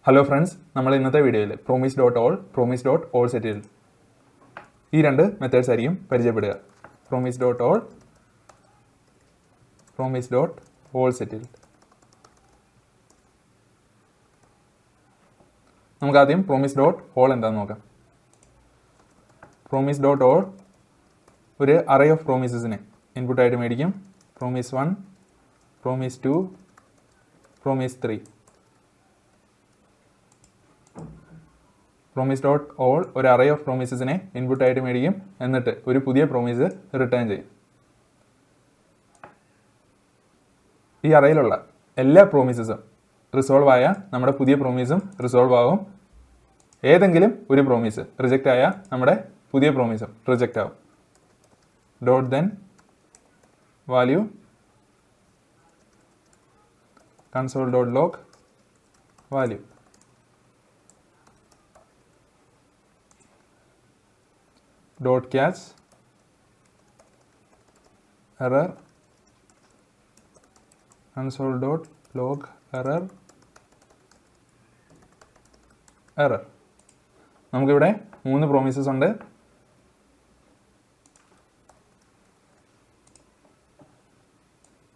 Hello friends, നമ്മൾ ഇന്നത്തെ വീഡിയോയിൽ promise.all സെറ്റിൽ ഈ രണ്ട് മെത്തേഡ്സ് ആയിരിക്കും പരിചയപ്പെടുക. promise.all സെറ്റിൽ നമുക്ക് ആദ്യം promise.all എന്താണെന്ന് നോക്കാം. promise.all ഒരു അറേ ഓഫ് പ്രോമിസസിനെ ഇൻപുട്ടായിട്ട് മേടിക്കും. promise 1, promise 2, promise 3. promise.all ഒരു അറേ ഓഫ് പ്രോമിസസിനെ ഇൻപുട്ടായിട്ട് മേടിക്കും. എന്നിട്ട് ഒരു പുതിയ പ്രോമിസ് റിട്ടേൺ ചെയ്യും. ഈ അറേയിലുള്ള എല്ലാ പ്രോമിസസും റിസോൾവ് ആയ നമ്മുടെ പുതിയ പ്രോമിസും റിസോൾവ് ആവും. ഏതെങ്കിലും ഒരു പ്രോമിസ് റിജക്റ്റ് ആയ നമ്മുടെ പുതിയ പ്രോമിസും റിജക്റ്റ് ആവും. Dot then value console.log value dot catch error console.log error. നമുക്കിവിടെ 3 പ്രോമിസസ് ഉണ്ട്.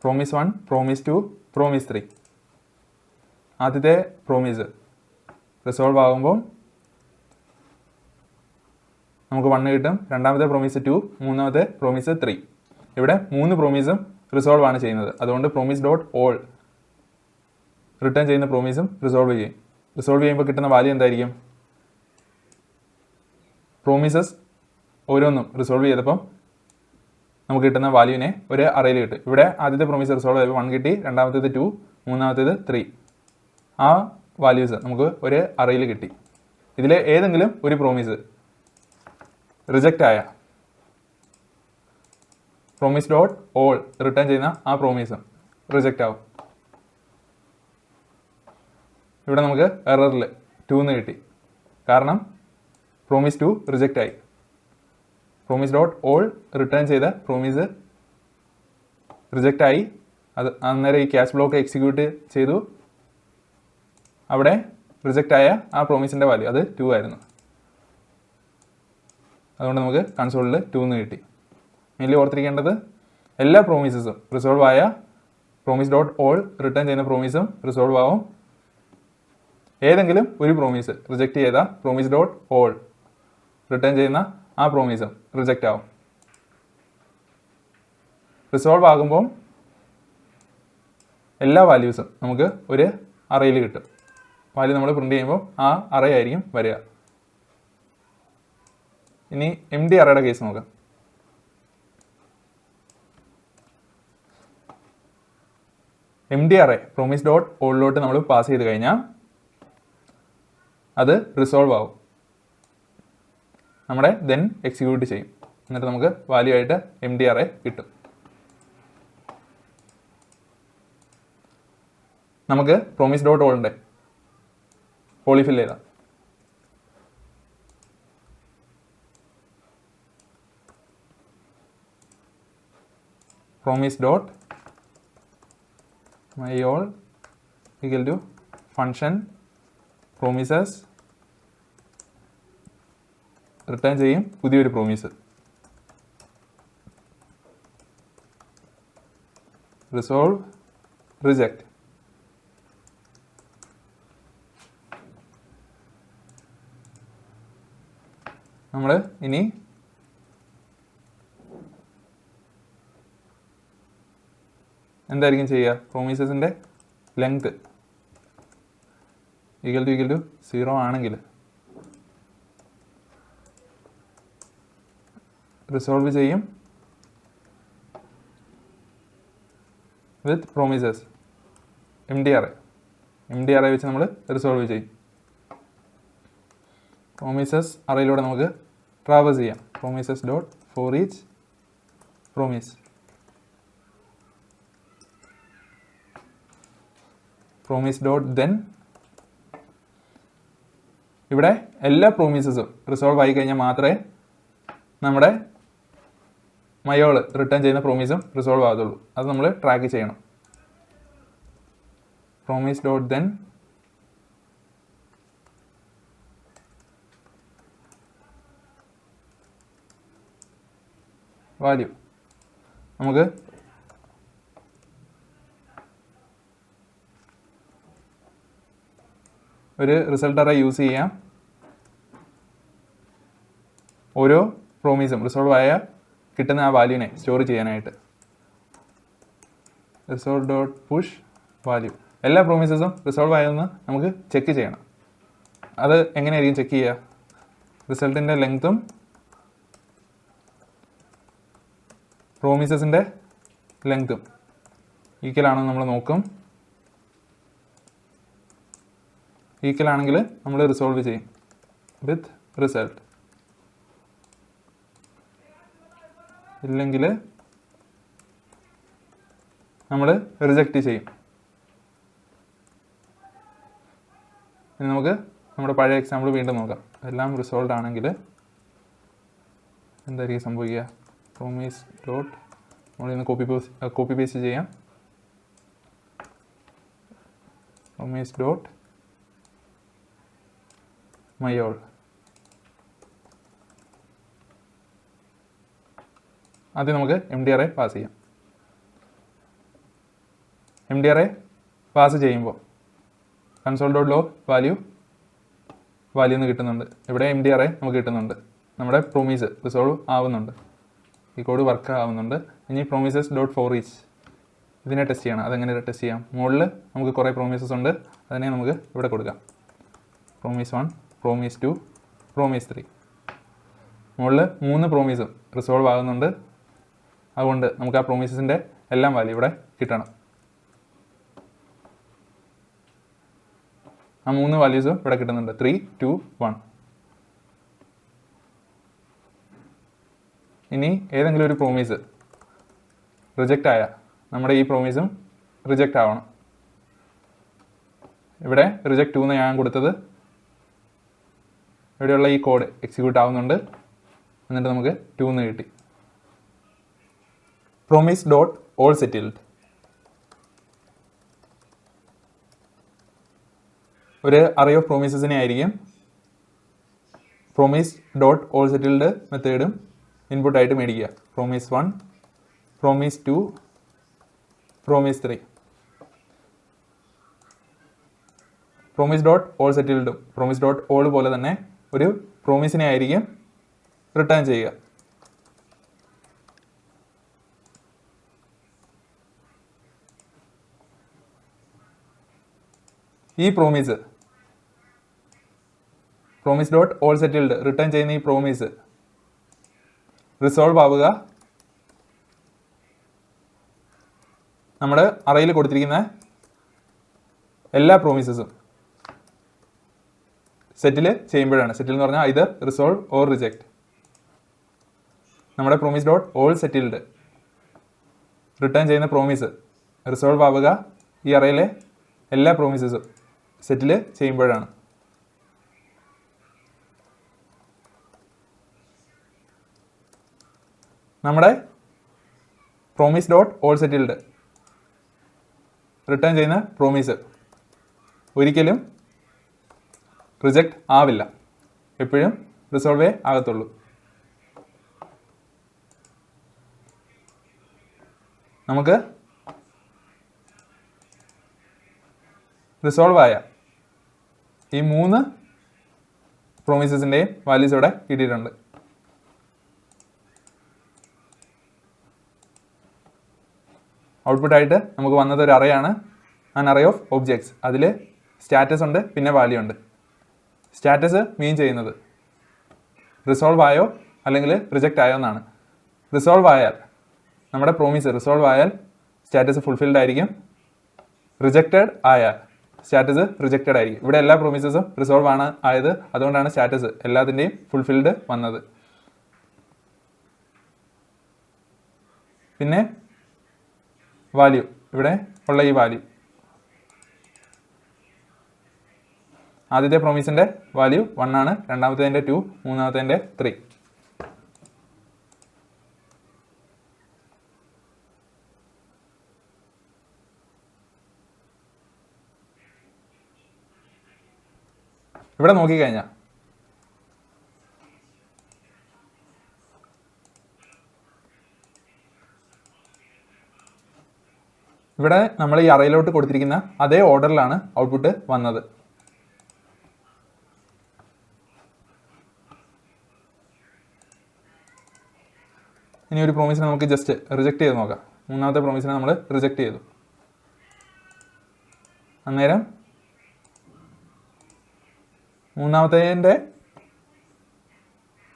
promise 1, promise 2, promise 3. ആദ്യത്തെ പ്രോമിസ് റിസോൾവ് ആകുമ്പോൾ നമുക്ക് 1 കിട്ടും. രണ്ടാമത്തെ പ്രോമിസ് 2, മൂന്നാമത്തെ പ്രോമിസ് 3. ഇവിടെ 3 പ്രോമിസും റിസോൾവ് ആണ് ചെയ്യുന്നത്. അതുകൊണ്ട് promise.all റിട്ടേൺ ചെയ്യുന്ന പ്രോമിസും റിസോൾവ് ചെയ്യും. റിസോൾവ് ചെയ്യുമ്പോൾ കിട്ടുന്ന വാല്യൂ എന്തായിരിക്കും? പ്രോമിസസ് ഓരോന്നും റിസോൾവ് ചെയ്തപ്പം നമുക്ക് കിട്ടുന്ന വാല്യൂവിനെ ഒരു അറേയിൽ കിട്ടും. ഇവിടെ ആദ്യത്തെ പ്രോമിസ് റിസോൾവ് ചെയ്തപ്പോൾ 1 കിട്ടി, രണ്ടാമത്തേത് 2, മൂന്നാമത്തേത് 3. ആ വാല്യൂസ് നമുക്ക് ഒരു അറേയിൽ കിട്ടി. ഇതിലെ ഏതെങ്കിലും ഒരു പ്രോമിസ് റിജക്റ്റ് ആയ promise.all റിട്ടേൺ ചെയ്യുന്ന ആ പ്രോമിസും റിജക്റ്റ് ആവും. ഇവിടെ നമുക്ക് എററിൽ 2 എന്ന് കിട്ടി. കാരണം promise 2 റിജക്റ്റ് ആയി. promise.all റിട്ടേൺ ചെയ്ത പ്രോമിസ് റിജക്റ്റ് ആയി. അത് അന്നേരം ഈ ക്യാച്ച് ബ്ലോക്ക് എക്സിക്യൂട്ട് ചെയ്തു. അവിടെ റിജക്റ്റ് ആയ ആ പ്രോമിസിൻ്റെ വാല്യൂ അത് 2 ആയിരുന്നു. അതുകൊണ്ട് നമുക്ക് കൺസോളിൽ 2 എന്ന് കിട്ടി. മെയിൻലി ഓർത്തിരിക്കേണ്ടത് എല്ലാ പ്രോമിസസും റിസോൾവ് ആയ promise.all റിട്ടേൺ ചെയ്യുന്ന പ്രോമിസും റിസോൾവ് ആവും. ഏതെങ്കിലും ഒരു പ്രോമിസ് റിജക്റ്റ് ചെയ്ത promise.all റിട്ടേൺ ചെയ്യുന്ന ആ പ്രോമിസും റിജക്റ്റ് ആവും. റിസോൾവ് ആകുമ്പോൾ എല്ലാ വാല്യൂസും നമുക്ക് ഒരു അറേയിൽ കിട്ടും. വാല്യൂ നമ്മൾ പ്രിന്റ് ചെയ്യുമ്പോൾ ആ അറേ ആയിരിക്കും വരിക. ഇനി empty അറേയുടെ കേസ് നോക്കാം. empty അറേ promise.all നമ്മൾ പാസ് ചെയ്ത് കഴിഞ്ഞാൽ അത് റിസോൾവ് ആവും. നമ്മുടെ ദെൻ എക്സിക്യൂട്ട് ചെയ്യും. എന്നിട്ട് നമുക്ക് വാല്യൂ ആയിട്ട് empty അറേ കിട്ടും. നമുക്ക് promise.all പോളിഫിൽ ചെയ്താൽ promise.myall equal to function promises return ചെയ്യും പുതിയൊരു പ്രോമിസ്. Resolve reject. നമ്മൾ ഇനി എന്തായിരിക്കും ചെയ്യുക? പ്രോമിസസിൻ്റെ ലെങ്ത് ഈക്വൽ ടു 0 ആണെങ്കിൽ റിസോൾവ് ചെയ്യും വിത്ത് പ്രോമിസസ് empty അറേ വെച്ച് നമ്മൾ റിസോൾവ് ചെയ്യും. പ്രോമിസസ് അറേയിലൂടെ നമുക്ക് ട്രാവേഴ്സ് ചെയ്യാം. promises.for each promise. promise.then ഇവിടെ എല്ലാ പ്രോമിസസും റിസോൾവ് ആയി കഴിഞ്ഞാൽ മാത്രമേ നമ്മുടെ മയോൾ റിട്ടേൺ ചെയ്യുന്ന പ്രോമിസും റിസോൾവ് ആകത്തുള്ളൂ. അത് നമ്മൾ ട്രാക്ക് ചെയ്യണം. promise.then value. നമുക്ക് ഒരു റിസൾട്ട് അറേ യൂസ് ചെയ്യാം ഓരോ പ്രോമീസും റിസോൾവ് ആയ കിട്ടുന്ന ആ വാല്യൂനെ സ്റ്റോർ ചെയ്യാനായിട്ട്. Resolve dot push value. എല്ലാ പ്രോമീസസും റിസോൾവ് ആയതെന്ന് നമുക്ക് ചെക്ക് ചെയ്യണം. അത് എങ്ങനെയായിരിക്കും ചെക്ക് ചെയ്യുക? റിസൾട്ടിൻ്റെ ലെങ്ത്തും പ്രോമീസസിൻ്റെ ലെങ്ത്തും ഈക്വൽ ആണെന്ന് നമ്മൾ നോക്കും. ഈക്വൽ ആണെങ്കിൽ നമ്മൾ റിസോൾവ് ചെയ്യും വിത്ത് റിസൾട്ട്. ഇല്ലെങ്കിൽ നമ്മൾ റിജക്റ്റ് ചെയ്യും. ഇനി നമുക്ക് നമ്മുടെ പഴയ എക്സാമ്പിൾ വീണ്ടും നോക്കാം. എല്ലാം റിസോൾവ് ആണെങ്കിൽ എന്തായിരിക്കും സംഭവിക്കുക? പ്രോമീസ് ഡോട്ട് നമ്മളിന്ന് കോപ്പി പേസ്റ്റ് ചെയ്യാം. Promise dot my all. ആദ്യം നമുക്ക് empty array പാസ് ചെയ്യാം. empty array പാസ് ചെയ്യുമ്പോൾ console.log വാല്യൂ എന്ന് കിട്ടുന്നുണ്ട്. ഇവിടെ empty array നമുക്ക് കിട്ടുന്നുണ്ട്. നമ്മുടെ പ്രൊമീസ് റിസോൾവ് ആവുന്നുണ്ട്. ഈ കോഡ് വർക്ക് ആവുന്നുണ്ട്. ഇനി promises ഡോട്ട് ഫോർ ഈച്ച് ഇതിനെ ടെസ്റ്റ് ചെയ്യണം. അതെങ്ങനെ ടെസ്റ്റ് ചെയ്യാം? മുകളിൽ നമുക്ക് കുറേ പ്രോമിസസ് ഉണ്ട്. അതിനെ നമുക്ക് ഇവിടെ കൊടുക്കാം. Promise 1, promise 2, promise 3. മുകളിൽ 3 പ്രോമിസും റിസോൾവ് ആകുന്നുണ്ട്. അതുകൊണ്ട് നമുക്ക് ആ പ്രോമിസസിൻ്റെ എല്ലാം വാല്യൂ ഇവിടെ കിട്ടണം. ആ 3 വാല്യൂസും ഇവിടെ കിട്ടുന്നുണ്ട്. 3, 2, 1. ഇനി ഏതെങ്കിലും ഒരു പ്രോമിസ് റിജക്റ്റ് ആയ നമ്മുടെ ഈ പ്രോമിസും റിജക്റ്റ് ആവണം. ഇവിടെ റിജക്റ്റ് 2 എന്ന് ഞാൻ കൊടുത്തത്. ഇവിടെയുള്ള ഈ കോഡ് എക്സിക്യൂട്ട് ആവുന്നുണ്ട്. എന്നിട്ട് നമുക്ക് 2 എന്ന് കിട്ടി. Promise dot all settled. ഒരു അറേ ഓഫ് പ്രോമിസസിനെ ആയിരിക്കും പ്രോമിസ് ഡോട്ട് ഓൾ സെറ്റിൽഡ് മെത്തേഡും ഇൻപുട്ടായിട്ട് മേടിക്കുക. Promise 1, promise 2, promise 3. Promise dot all സെറ്റിൽഡും പ്രോമിസ് ഡോട്ട് ഓൾ പോലെ തന്നെ ഒരു പ്രോമിസിനെ ആയിരിക്കും റിട്ടേൺ ചെയ്യുക. ഈ promise dot all settled return ചെയ്യുന്ന ഈ പ്രോമിസ് റിസോൾവ് ആവുക നമ്മുടെ അറേയിൽ കൊടുത്തിരിക്കുന്ന എല്ലാ പ്രോമിസസും സെറ്റിൽ ചെയ്യുമ്പോഴാണ്. സെറ്റിൽ എന്ന് പറഞ്ഞാൽ ഇത് റിസോൾവ് ഓർ റിജക്റ്റ്. നമ്മുടെ promise dot all settled return ചെയ്യുന്ന പ്രോമിസ് റിസോൾവ് ആവുക ഈ അറേയിലെ എല്ലാ പ്രോമിസസും സെറ്റിൽ ചെയ്യുമ്പോഴാണ്. നമ്മുടെ promise dot all settled return ചെയ്യുന്ന പ്രോമിസ് ഒരിക്കലും റിജക്റ്റ് ആവില്ല. എപ്പോഴും റിസോൾവേ ആകത്തുള്ളൂ. നമുക്ക് റിസോൾവ് ആയ ഈ 3 പ്രോമിസസിൻ്റെയും വാല്യൂസ് ഇവിടെ കിട്ടിയിട്ടുണ്ട്. ഔട്ട്പുട്ടായിട്ട് നമുക്ക് വന്നത് ഒരു അറേയാണ്. An array of objects. അതിൽ സ്റ്റാറ്റസ് ഉണ്ട്, പിന്നെ വാല്യൂ ഉണ്ട്. സ്റ്റാറ്റസ് മീൻ ചെയ്യുന്നത് റിസോൾവ് ആയോ അല്ലെങ്കിൽ റിജക്റ്റ് ആയോ എന്നാണ്. റിസോൾവ് ആയാൽ നമ്മുടെ പ്രോമിസ് റിസോൾവ് ആയാൽ സ്റ്റാറ്റസ് ഫുൾഫിൽഡ് ആയിരിക്കും. റിജക്റ്റഡ് ആയാൽ സ്റ്റാറ്റസ് റിജക്റ്റഡ് ആയിരിക്കും. ഇവിടെ എല്ലാ പ്രോമിസസും റിസോൾവ് ആണ് ആയത്. അതുകൊണ്ടാണ് സ്റ്റാറ്റസ് എല്ലാത്തിൻ്റെയും ഫുൾഫിൽഡ് വന്നത്. പിന്നെ വാല്യൂ, ഇവിടെ ഉള്ള ഈ വാല്യൂ ആദ്യത്തെ പ്രോമിസിൻ്റെ വാല്യൂ 1 ആണ്, രണ്ടാമത്തേതിൻ്റെ 2, മൂന്നാമത്തേതിൻ്റെ 3. ഇവിടെ നോക്കിക്കഴിഞ്ഞാൽ ഇവിടെ നമ്മൾ ഈ അറയിലോട്ട് കൊടുത്തിരിക്കുന്ന അതേ ഓർഡറിലാണ് ഔട്ട്പുട്ട് വന്നത്. ഇനി ഒരു പ്രോമിസിനെ നമുക്ക് ജസ്റ്റ് റിജക്റ്റ് ചെയ്ത് നോക്കാം. മൂന്നാമത്തെ പ്രോമിസിനെ നമ്മൾ റിജക്റ്റ് ചെയ്തു. അന്നേരം മൂന്നാമത്തേൻ്റെ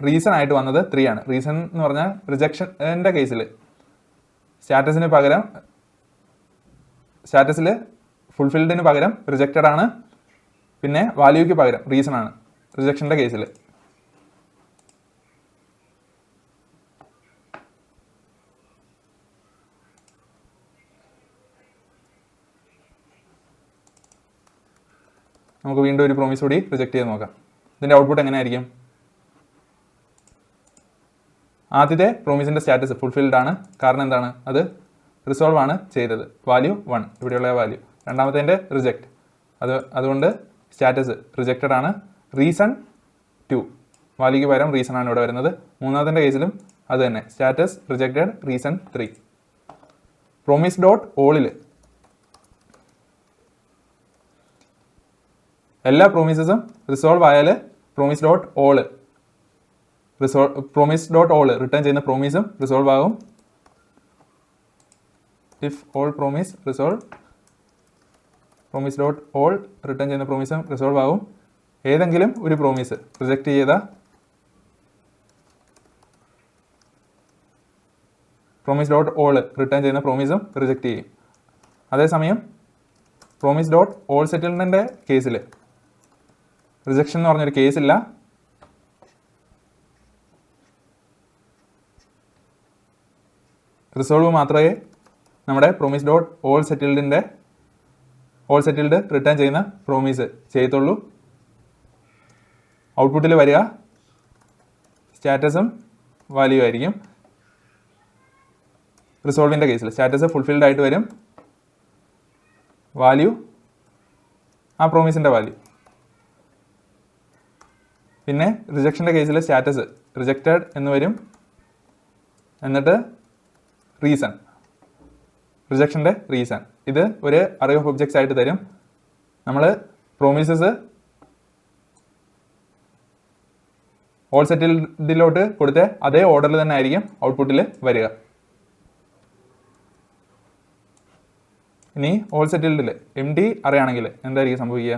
റീസൺ ആയിട്ട് വന്നത് 3 ആണ്. റീസൺ എന്ന് പറഞ്ഞാൽ റിജക്ഷൻ്റെ കേസിൽ സ്റ്റാറ്റസിൽ ഫുൾഫിൽഡിന് പകരം റിജക്റ്റഡ് ആണ്, പിന്നെ വാല്യൂക്ക് പകരം റീസൺ ആണ് റിജക്ഷൻ്റെ കേസിൽ. നമുക്ക് വീണ്ടും ഒരു പ്രോമിസ് കൂടി റിജക്റ്റ് ചെയ്ത് നോക്കാം. ഇതിൻ്റെ ഔട്ട്പുട്ട് എങ്ങനെയായിരിക്കും? ആദ്യത്തെ പ്രോമിസിൻ്റെ സ്റ്റാറ്റസ് ഫുൾഫിൽഡ് ആണ്, കാരണം എന്താണ്? അത് റിസോൾവ് ആണ് ചെയ്തത്, വാല്യൂ 1 ഇവിടെയുള്ള വാല്യൂ. രണ്ടാമത്തേൻ്റെ റിജക്റ്റ്, അതുകൊണ്ട് സ്റ്റാറ്റസ് റിജക്റ്റഡ് ആണ്. റീസൺ 2 വാല്യൂക്ക് പകരം റീസൺ ആണ് ഇവിടെ വരുന്നത്. മൂന്നാമത്തെ കേസിലും അത് തന്നെ, status rejected, reason 3. Promise dot ഓളിൽ എല്ലാ പ്രോമിസസും റിസോൾവ് ആയാൽ പ്രോമിസ് ഡോട്ട് ഓൾ റിട്ടേൺ ചെയ്യുന്ന പ്രോമിസും റിസോൾവ് ആകും. If all promise resolve, promise dot all return ചെയ്യുന്ന പ്രോമിസും റിസോൾവ് ആകും. ഏതെങ്കിലും ഒരു പ്രോമിസ് റിജക്റ്റ് ചെയ്ത പ്രോമിസ് ഡോട്ട് ഓൾ റിട്ടേൺ ചെയ്യുന്ന പ്രോമിസും റിജക്റ്റ് ചെയ്യും. അതേസമയം പ്രോമിസ് ഡോട്ട് ഓൾ സെറ്റിൽമെൻറ്റിൻ്റെ കേസിൽ റിജക്ഷൻ എന്ന് പറഞ്ഞൊരു കേസില്ല. റിസോൾവ് മാത്രമേ നമ്മുടെ promise dot all settled return ചെയ്യുന്ന പ്രോമിസ് ചെയ്യത്തുള്ളൂ. ഔട്ട്പുട്ടിൽ വരിക സ്റ്റാറ്റസും വാല്യൂ ആയിരിക്കും. റിസോൾവിൻ്റെ കേസിൽ സ്റ്റാറ്റസ് ഫുൾഫിൽഡ് ആയിട്ട് വരും, വാല്യൂ ആ പ്രോമിസിൻ്റെ വാല്യൂ. പിന്നെ റിജക്ഷൻ്റെ കേസിൽ സ്റ്റാറ്റസ് റിജക്റ്റഡ് എന്ന് വരും, എന്നിട്ട് റീസൺ, റിജക്ഷൻ്റെ റീസൺ. ഇത് ഒരു അറേ ഓഫ് ഒബ്ജക്ട്സ് ആയിട്ട് തരും. നമ്മൾ പ്രോമിസസ് ഓൾ സെറ്റിൽഡിലോട്ട് കൊടുത്ത അതേ ഓർഡറിൽ തന്നെ ആയിരിക്കും ഔട്ട്പുട്ടിൽ വരിക. ഇനി ഓൾ സെറ്റിൽഡിൽ എംപ്റ്റി അറേ ആണെങ്കിൽ എന്തായിരിക്കും സംഭവിക്കുക?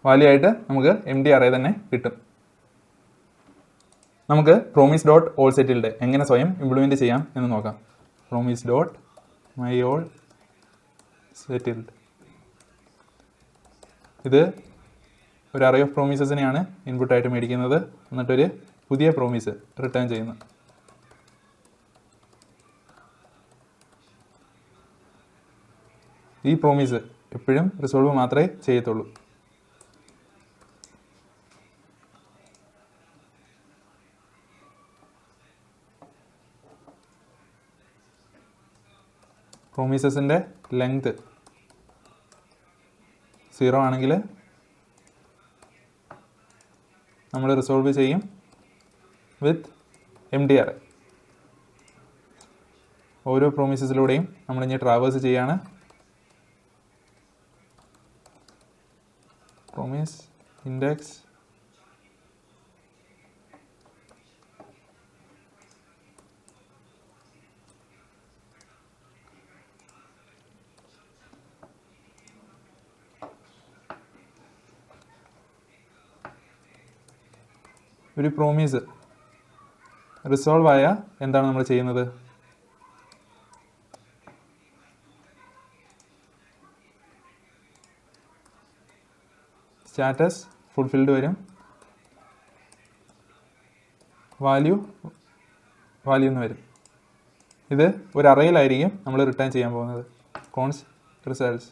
വാല്യൂ ആയിട്ട് നമുക്ക് എംപ്റ്റി അറേ തന്നെ കിട്ടും. നമുക്ക് പ്രോമിസ് ഡോട്ട് ഓൾ സെറ്റിൽഡ് എങ്ങനെ സ്വയം ഇംപ്ലിമെൻറ്റ് ചെയ്യാം എന്ന് നോക്കാം. Promise dot my all settled, ഇത് ഒരു അറേ ഓഫ് പ്രോമിസസിനെയാണ് ഇൻപുട്ടായിട്ട് മേടിക്കുന്നത്, എന്നിട്ടൊരു പുതിയ പ്രോമിസ് റിട്ടേൺ ചെയ്യുന്നു. ഈ പ്രോമിസ് എപ്പോഴും റിസോൾവ് മാത്രമേ ചെയ്യത്തുള്ളൂ. പ്രോമിസസിൻ്റെ ലെങ്ത് 0 ആണെങ്കിൽ നമ്മൾ റിസോൾവ് ചെയ്യും വിത്ത് എംപ്റ്റി അറേ. ഓരോ പ്രോമിസസിലൂടെയും നമ്മളിനി ട്രാവേഴ്സ് ചെയ്യാണ്. പ്രോമിസ് ഇൻഡെക്സ് ഒരു പ്രോമിസ് റിസോൾവ് ആയ എന്താണ് നമ്മൾ ചെയ്യുന്നത്? സ്റ്റാറ്റസ് ഫുൾഫിൽഡ് വരും, വാല്യൂ എന്ന് വരും. ഇത് ഒരു അറേയിലായിരിക്കും നമ്മൾ റിട്ടേൺ ചെയ്യാൻ പോകുന്നത്. Cons results.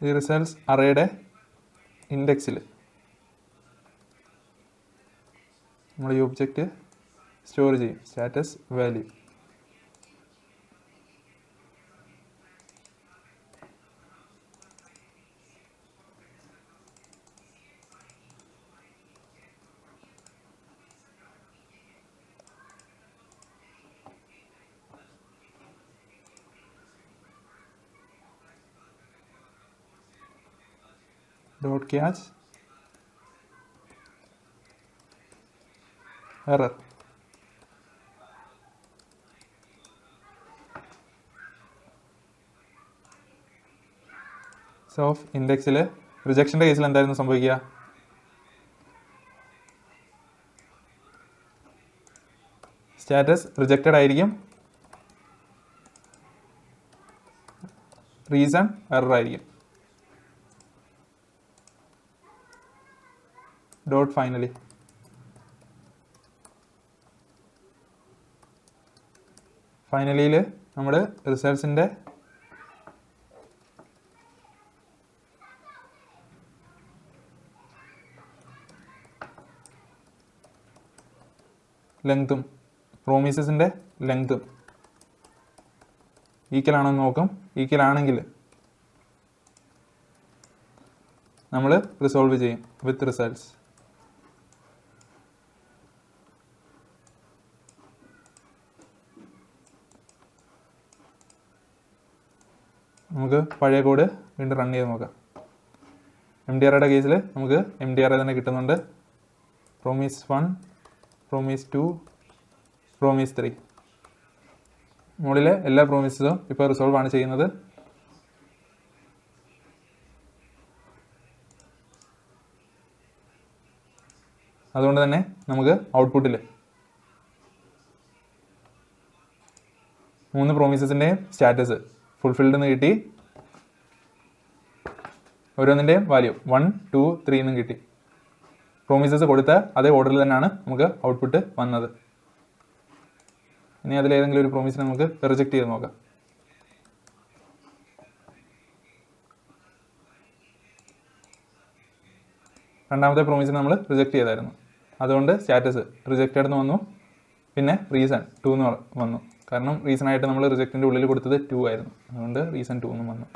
ഈ റിസൾട്ട്സ് അറേയുടെ ഇൻഡെക്സിൽ നമ്മൾ ഈ ഒബ്ജക്റ്റ് സ്റ്റോർ ചെയ്യും, status value. Dot catch error. So of ഇൻഡെക്സിൽ റിജക്ഷൻ്റെ കേസിൽ എന്തായിരുന്നു സംഭവിക്കുക? സ്റ്റാറ്റസ് റിജക്റ്റഡ് ആയിരിക്കും, റീസൺ എറർ ആയിരിക്കും. Dot finally. ഫൈനലിയിൽ നമ്മൾ റിസൾട്ട്സിൻ്റെ ലെങ്തും പ്രോമിസസിൻ്റെ ലെങ്തും ഈക്വൽ ആണോ എന്ന് നോക്കും. ഈക്വൽ ആണെങ്കിൽ നമ്മൾ റിസോൾവ് ചെയ്യും വിത്ത് റിസൾട്ട്സ്. നമുക്ക് പഴയ കോഡ് വീണ്ടും റൺ ചെയ്ത് നോക്കാം. MDRAയുടെ കേസിൽ നമുക്ക് MDRA തന്നെ കിട്ടുന്നുണ്ട്. Promise 1, promise 2, promise 3. മുകളിലെ എല്ലാ പ്രോമിസസും ഇപ്പോൾ റിസോൾവ് ആണ് ചെയ്യുന്നത്. അതുകൊണ്ട് തന്നെ നമുക്ക് ഔട്ട്പുട്ടിൽ 3 പ്രോമിസസിൻ്റെയും സ്റ്റാറ്റസ് ഫുൾഫിൽഡ് എന്ന് കിട്ടി. ഓരോന്നിൻ്റെയും വാല്യൂ 1, 2, 3 എന്നും കിട്ടി. പ്രോമിസസ് കൊടുത്ത അതേ ഓർഡറിൽ തന്നെയാണ് നമുക്ക് ഔട്ട്പുട്ട് വന്നത്. ഇനി അതിലേതെങ്കിലും ഒരു പ്രോമിസിനെ നമുക്ക് റിജക്റ്റ് ചെയ്ത് നോക്കാം. രണ്ടാമത്തെ പ്രോമിസിനെ നമ്മൾ റിജക്റ്റ് ചെയ്തായിരുന്നു, അതുകൊണ്ട് സ്റ്റാറ്റസ് റിജക്റ്റഡ് എന്ന് വന്നു. പിന്നെ റീസൺ 2 എന്ന് വന്നു, കാരണം റീസണായിട്ട് നമ്മൾ റിജക്റ്റിൻ്റെ ഉള്ളിൽ കൊടുത്തത് 2 ആയിരുന്നു, അതുകൊണ്ട് റീസൺ 2 എന്നും വന്നു.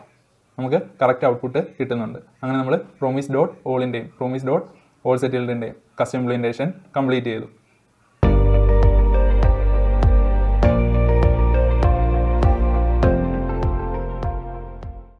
നമുക്ക് കറക്റ്റ് ഔട്ട്പുട്ട് കിട്ടുന്നുണ്ട്. അങ്ങനെ നമ്മൾ പ്രോമിസ് ഡോട്ട് ഓളിൻ്റെയും പ്രോമിസ് ഡോട്ട് ഓൾ സെറ്റിൽഡിൻ്റെയും കസ്റ്റം ഇംപ്ലിമെൻറ്റേഷൻ കംപ്ലീറ്റ് ചെയ്തു.